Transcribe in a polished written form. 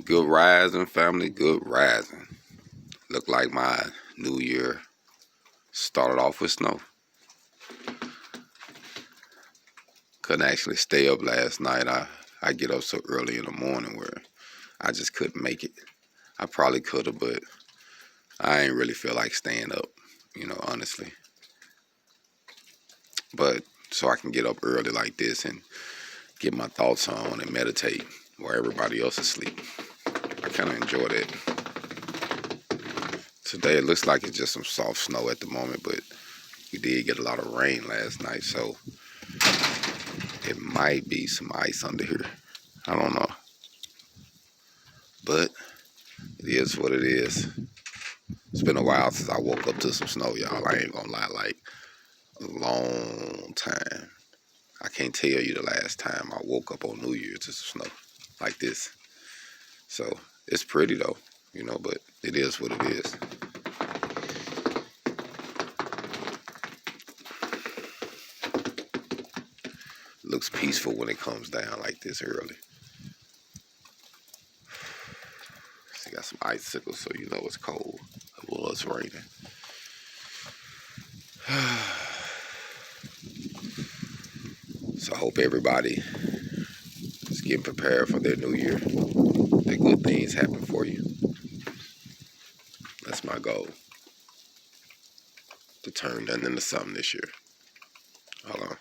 Good rising, family. Good rising. Look like my new year started off with snow. Couldn't actually stay up last night. I get up so early in the morning where I just couldn't make it. I probably could have, but I ain't really feel like staying up, honestly. But so I can get up early like this and get my thoughts on and meditate while everybody else is asleep. I kind of enjoy that. Today it looks like it's just some soft snow at the moment, but we did get a lot of rain last night, so it might be some ice under here. I don't know. But it is what it is. It's been a while since I woke up to some snow, y'all. I ain't gonna lie, like a long time. I can't tell you the last time I woke up on New Year's to some snow like this. So it's pretty though, but it is what it is. Looks peaceful when it comes down like this early. See, got some icicles, so you know it's cold. It was raining. So I hope everybody is getting prepared for their new year. That good things happen for you. That's my goal. To turn nothing into something this year. Hold on.